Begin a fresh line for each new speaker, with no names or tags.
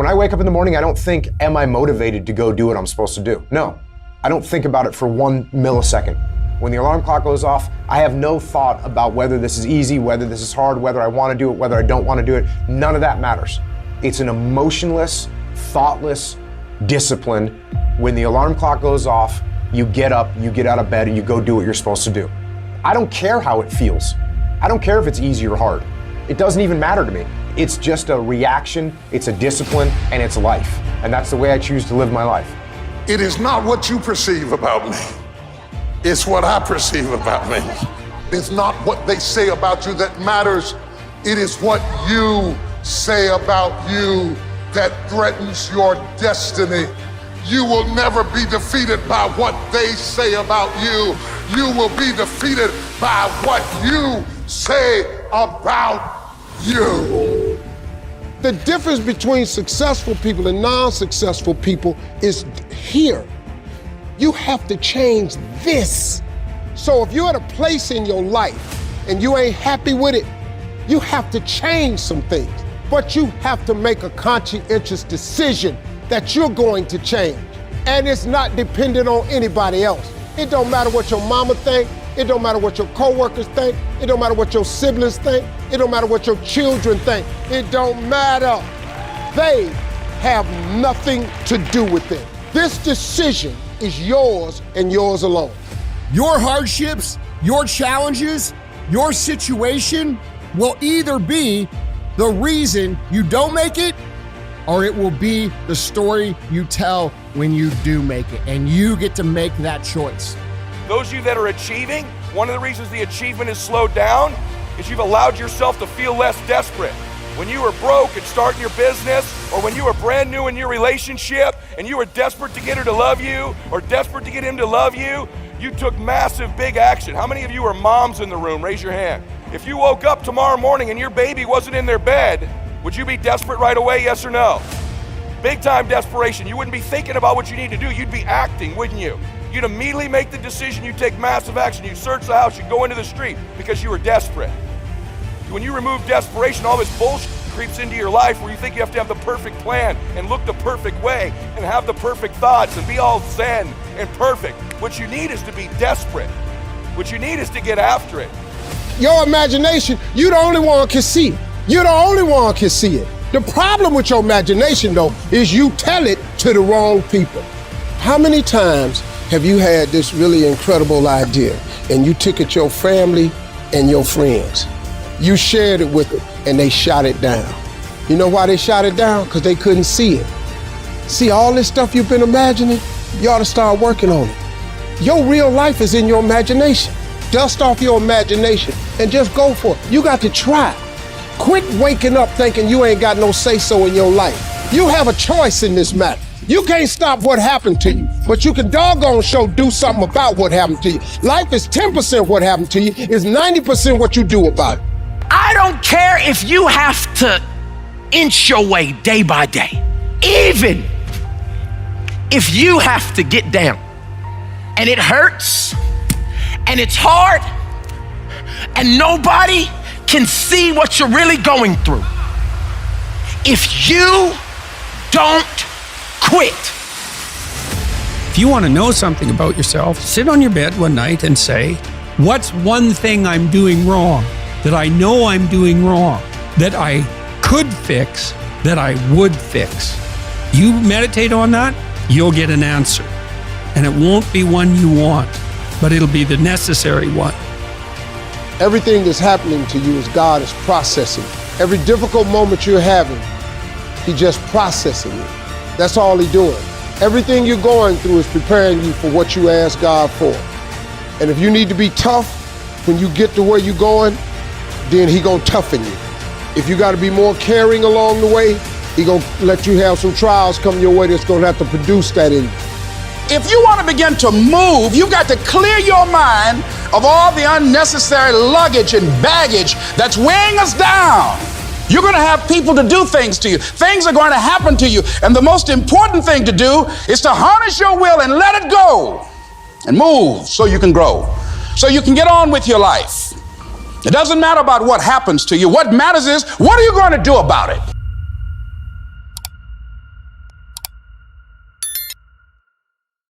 When I wake up in the morning, I don't think, am I motivated to go do what I'm supposed to do? No, I don't think about it for 1 millisecond. When the alarm clock goes off, I have no thought about whether this is easy, whether this is hard, whether I want to do it, whether I don't want to do it. None of that matters. It's an emotionless, thoughtless discipline. When the alarm clock goes off, you get up, you get out of bed, and you go do what you're supposed to do. I don't care how it feels. I don't care if it's easy or hard. It doesn't even matter to me. It's just a reaction, it's a discipline, and it's life. And that's the way I choose to live my life.
It is not what you perceive about me. It's what I perceive about me. It's not what they say about you that matters. It is what you say about you that threatens your destiny. You will never be defeated by what they say about you. You will be defeated by what you say about you.
The difference between successful people and non-successful people is here. You have to change this. So if you're at a place in your life and you ain't happy with it, you have to change some things. But you have to make a conscientious decision that you're going to change. And it's not dependent on anybody else. It don't matter what your mama think. It don't matter what your coworkers think. It don't matter what your siblings think. It don't matter what your children think. It don't matter. They have nothing to do with it. This decision is yours and yours alone.
Your hardships, your challenges, your situation will either be the reason you don't make it, or it will be the story you tell when you do make it, and you get to make that choice.
Those of you that are achieving, one of the reasons the achievement is slowed down is you've allowed yourself to feel less desperate. When you were broke and starting your business, or when you were brand new in your relationship and you were desperate to get her to love you or desperate to get him to love you, you took massive, big action. How many of you are moms in the room? Raise your hand. If you woke up tomorrow morning and your baby wasn't in their bed, would you be desperate right away, yes or no? Big time desperation. You wouldn't be thinking about what you need to do. You'd be acting, wouldn't you? You'd immediately make the decision. You'd take massive action. You'd search the house. You'd go into the street because you were desperate. When you remove desperation, all this bullshit creeps into your life where you think you have to have the perfect plan and look the perfect way and have the perfect thoughts and be all zen and perfect. What you need is to be desperate. What you need is to get after it.
Your imagination, you the only one can see it. You're the only one can see it. The problem with your imagination, though, is you tell it to the wrong people. How many times have you had this really incredible idea and you took it to your family and your friends? You shared it with them and they shot it down. You know why they shot it down? Because they couldn't see it. See, all this stuff you've been imagining, you ought to start working on it. Your real life is in your imagination. Dust off your imagination and just go for it. You got to try. Quit waking up thinking you ain't got no say-so in your life. You have a choice in this matter. You can't stop what happened to you, but you can doggone sure do something about what happened to you. Life is 10% what happened to you, it's 90% what you do about it.
I don't care if you have to inch your way day by day, even if you have to get down and it hurts and it's hard and nobody can see what you're really going through. If you don't quit.
If you want to know something about yourself, sit on your bed one night and say, what's one thing I'm doing wrong, that I know I'm doing wrong, that I could fix, that I would fix? You meditate on that, you'll get an answer. And it won't be one you want, but it'll be the necessary one.
Everything that's happening to you is God is processing. Every difficult moment you're having, He's just processing it. That's all He's doing. Everything you're going through is preparing you for what you ask God for. And if you need to be tough when you get to where you're going, then He gonna toughen you. If you gotta be more caring along the way, He gonna let you have some trials come your way that's gonna have to produce that in you.
If you want to begin to move, you've got to clear your mind of all the unnecessary luggage and baggage that's weighing us down. You're going to have people to do things to you. Things are going to happen to you. And the most important thing to do is to harness your will and let it go and move so you can grow, so you can get on with your life. It doesn't matter about what happens to you. What matters is, what are you going to do about it?